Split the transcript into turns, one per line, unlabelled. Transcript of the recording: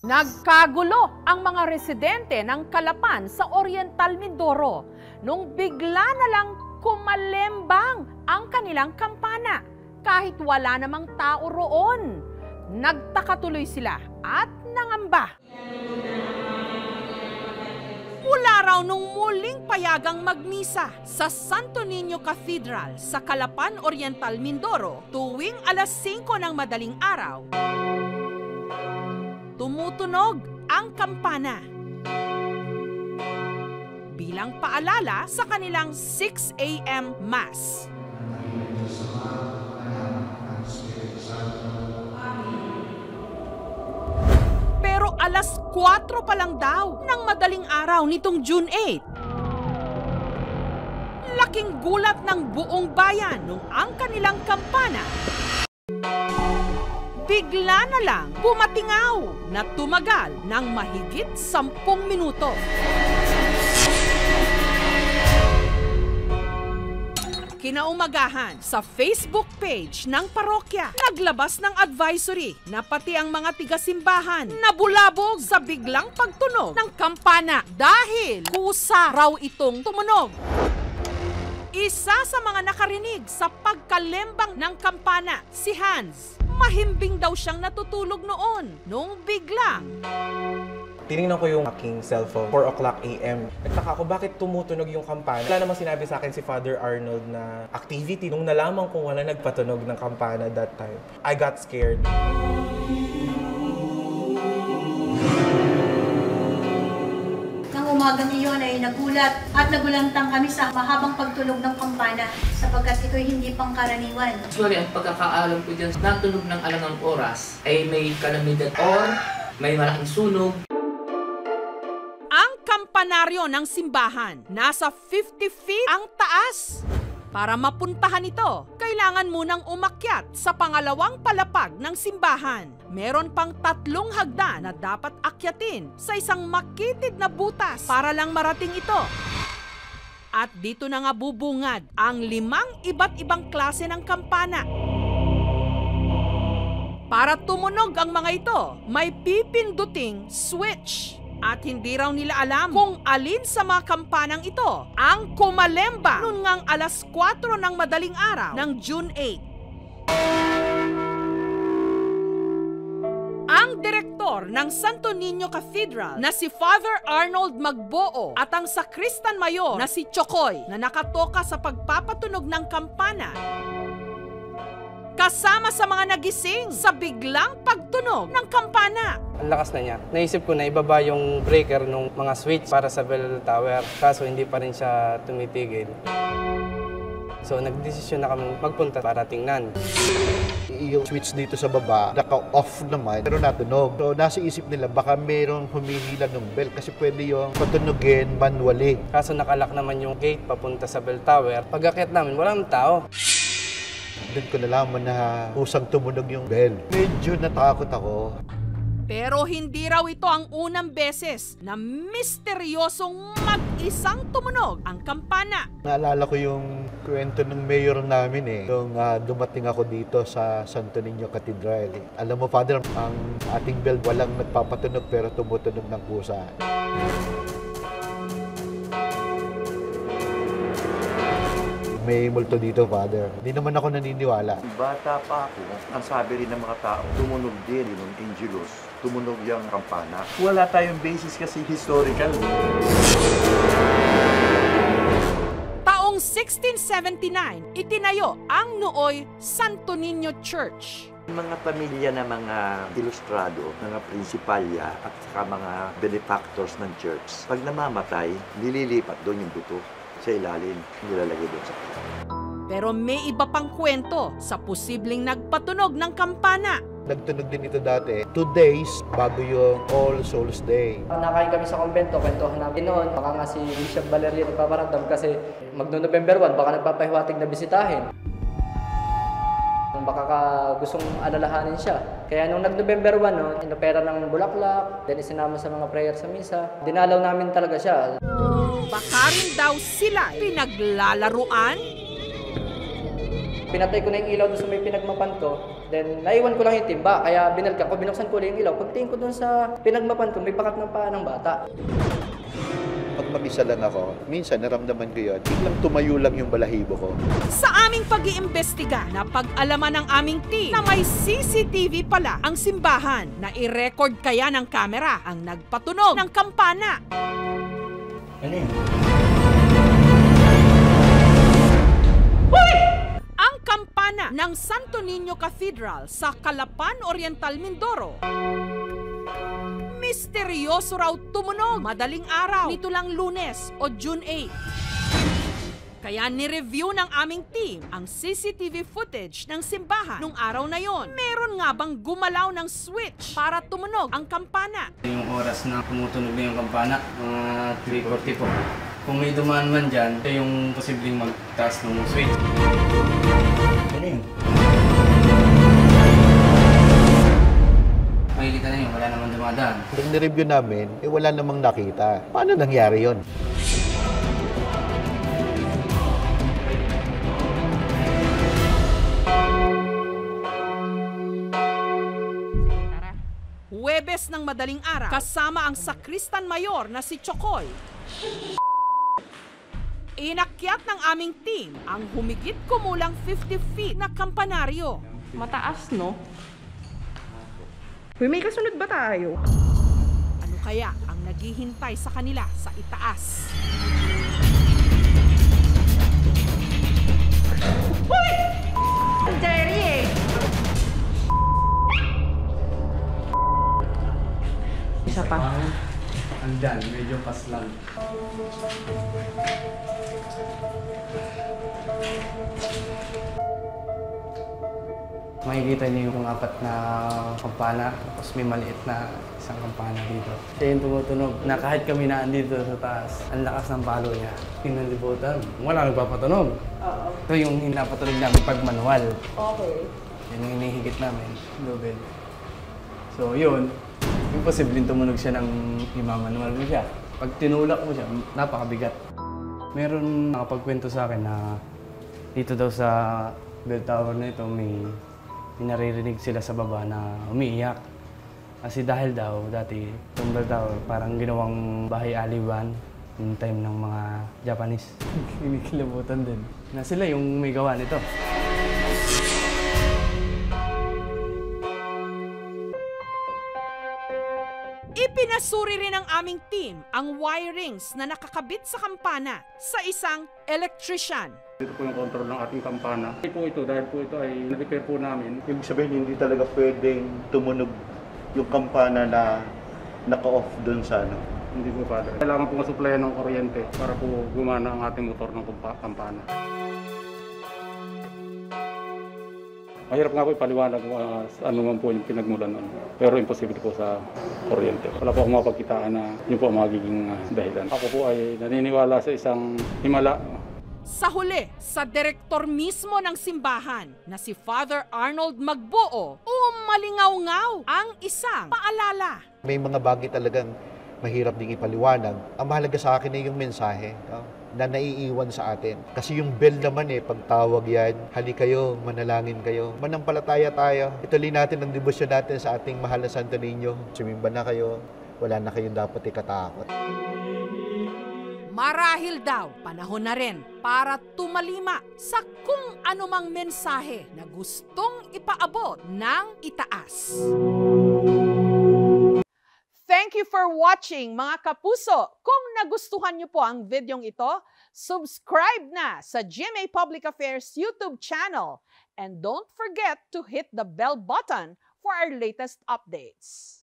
Nagkagulo ang mga residente ng Calapan sa Oriental Mindoro nung bigla na lang kumalembang ang kanilang kampana kahit wala namang tao roon. Nagtaka tuloy sila at nangamba. Mula raw nung muling payagang magmisa sa Santo Niño Cathedral sa Calapan, Oriental Mindoro tuwing alas 5 ng madaling araw, tumutunog ang kampana bilang paalala sa kanilang 6 a.m. Mass. Pero alas 4 pa lang daw ng madaling araw nitong June 8. Laking gulat ng buong bayan nung ang kanilang kampana bigla na lang pumatingaw na tumagal ng mahigit 10 minuto. Kinaumagahan, sa Facebook page ng parokya, naglabas ng advisory na pati ang mga tigasimbahan nabulabog sa biglang pagtunog ng kampana dahil kusa raw itong tumunog. Isa sa mga nakarinig sa pagkalembang ng kampana, si Hans. Mahimbing daw siyang natutulog noon nung biglang
tinignan ko yung aking cellphone, 4 o'clock a.m. Nagtaka ako, bakit tumutunog yung kampana? Wala namang sinabi sa akin si Father Arnold na activity. Nung nalaman kong wala nagpatunog ng kampana that time, I got scared.
Nang umagang iyon ay nagulat at nagulantang kami sa mahabang pagtunog ng kampana sapagkat ito'y hindi pangkaraniwan.
Actually, ang pagkakaalam ko dyan, natunog ng alangang oras ay may kalamidad or may malaking sunog.
Kampanaryo ng simbahan. Nasa 50 feet ang taas. Para mapuntahan ito, kailangan munang umakyat sa pangalawang palapag ng simbahan. Meron pang 3 hagdan na dapat akyatin sa isang makitid na butas para lang marating ito. At dito na nga bubungad ang 5 iba't ibang klase ng kampana. Para tumunog ang mga ito, may pipinduting switch. At hindi raw nila alam kung alin sa mga kampanang ito ang kumalemba noon ngang alas 4 ng madaling araw ng June 8. Ang direktor ng Santo Niño Cathedral na si Father Arnold Magboo at ang sakristan mayor na si Chokoy na nakatoka sa pagpapatunog ng kampana, kasama sa mga nagising sa biglang pagtunog ng kampana.
Ang lakas na niya. Naisip ko na ibaba yung breaker ng mga switch para sa bell tower, kaso hindi pa rin siya tumitigil. So nagdesisyon na kami magpunta para tingnan.
Yung switch dito sa baba, naka-off naman, pero natunog. So nasa isip nila, baka mayroong humihila ng bell kasi pwede yung patunogin manually.
Kaso nakalak naman yung gate papunta sa bell tower. Pag-akyat namin, walang tao.
Doon ko nalaman na kusang tumunog yung bell. Medyo natakot ako.
Pero hindi raw ito ang unang beses na misteryosong mag-isang tumunog ang kampana.
Naalala ko yung kwento ng mayor namin nung dumating ako dito sa Santo Niño Cathedral. Alam mo, Father, ang ating bell walang nagpapatunog pero tumutunog ng kusa. May multo dito, Father. Hindi naman ako naniniwala.
Bata pa ako, ang sabi rin ng mga tao, tumunog din yung Angelus, tumunog yung kampana. Wala tayong basis kasi historical.
Taong 1679, itinayo ang nooy Santo Niño Church.
Mga pamilya na mga ilustrado, mga prinsipalya at saka mga benefactors ng church, pag namamatay, nililipat doon yung buto sa ilalim, nilalagay doon sa puso.
Pero may iba pang kwento sa posibleng nagpatunog ng kampana.
Nagtunog din ito dati, 2 days bago yung All Souls Day.
Nakain kami sa kumbento, kwentuhan namin noon. Baka nga si Bishop Valerio nagpaparamdam kasi magno-November 1, baka nagpapahiwatig na bisitahin. Baka gustong alalahanin siya. Kaya nung nag-November 1, no, inopera ng bulaklak, then isinama sa mga prayer sa misa. Dinalaw namin talaga siya.
Baka rin daw sila pinaglalaruan?
Pinatay ko na yung ilaw doon sa may pinagmapan ko. Then, naiwan ko lang yung timba. Kaya binalikan ko, binuksan ko lang yung ilaw. Pagtingin ko doon sa pinagmapan ko, may pakat ng paa ng bata.
Pag mag-isa lang ako, minsan naramdaman ko yun, biglang tumayo lang yung balahibo ko.
Sa aming pag-iimbestiga, napag-alaman ng aming team na may CCTV pala ang simbahan na i-record kaya ng kamera ang nagpatunog ng kampana.
Ano yun?
Ang kampana ng Santo Niño Cathedral sa Calapan Oriental, Mindoro. Misteryoso raw tumunog madaling araw nito lang Lunes o June 8. Kaya ni-review ng aming team ang CCTV footage ng simbahan nung araw na yon. Meron nga bang gumalaw ng switch para tumunog ang kampana?
Yung oras na tumutunog na yung kampana, mga 3:40 po. Kung may dumaan man dyan, ito yung posibleng magtaas ng switch.
Ano yun?
Makikita na yun, wala naman dumadaan.
Nung nireview namin, wala namang nakita. Paano nangyari yon?
Huwebes ng madaling araw, kasama ang sakristan mayor na si Chokoy. Inakyat ng aming team ang humigit kumulang 50 feet na kampanaryo.
Mataas, no? Uy, may kasunod ba tayo?
Ano kaya ang naghihintay sa kanila sa itaas?
Uy! Ang Jerry eh! Isa pa.
Andyan, medyo pas lang. Makikita niyo yung apat na kampana, tapos may maliit na isang kampana dito. Siya yung tumutunog na kahit kami na andito sa taas, ang lakas ng palo niya. Pinalibutan, wala nagpapatunog. Ito yung hinapatunog namin pag manual.
Okay.
Yan yung hinihigit namin, Nobel. So yun, imposibleng tumunog siya ng imamanual mo siya. Pag tinulak mo siya, napakabigat. Meron nakapagkwento sa akin na dito daw sa bell tower na ito may naririnig sila sa baba na umiiyak. Kasi dahil daw, dati itong bell tower parang ginawang bahay aliwan yung time ng mga Japanese. Kinikilabutan din. Na sila yung may gawa nito.
Ipinasuri rin ng aming team ang wirings na nakakabit sa kampana sa isang electrician.
Ito po yung control ng ating kampana. Dahil po ito ay na-repair po namin.
Ibig sabihin, hindi talaga pwedeng tumunog yung kampana na naka-off doon sa ano.
Hindi po, Father. Kailangan po masuplayan ng kuryente para po gumana ang ating motor ng kampana. Mahirap nga po ipaliwanag ano man po yung pinagmulan nun. Pero imposible po sa kuryente. Wala po akong mapagkitaan na yun po ang magiging dahilan. Ako po ay naniniwala sa isang himala.
Sa huli, sa direktor mismo ng simbahan na si Father Arnold Magbuo, umalingaw-ngaw ang isang paalala.
May mga bagay talagang mahirap ding ipaliwanag. Ang mahalaga sa akin ay yung mensahe na naiiwan sa atin. Kasi yung bell naman pagtawag yan, hali kayo, manalangin kayo. Manampalataya tayo. Ituloy natin ang debosyon natin sa ating mahal na Santo Niño. Sumimba na kayo, wala na kayong dapat ikatakot.
Marahil daw, panahon na rin para tumalima sa kung anumang mensahe na gustong ipaabot ng itaas. Thank you for watching, mga kapuso. Kung nagustuhan niyo po ang videong ito, subscribe na sa GMA Public Affairs YouTube channel. And don't forget to hit the bell button for our latest updates.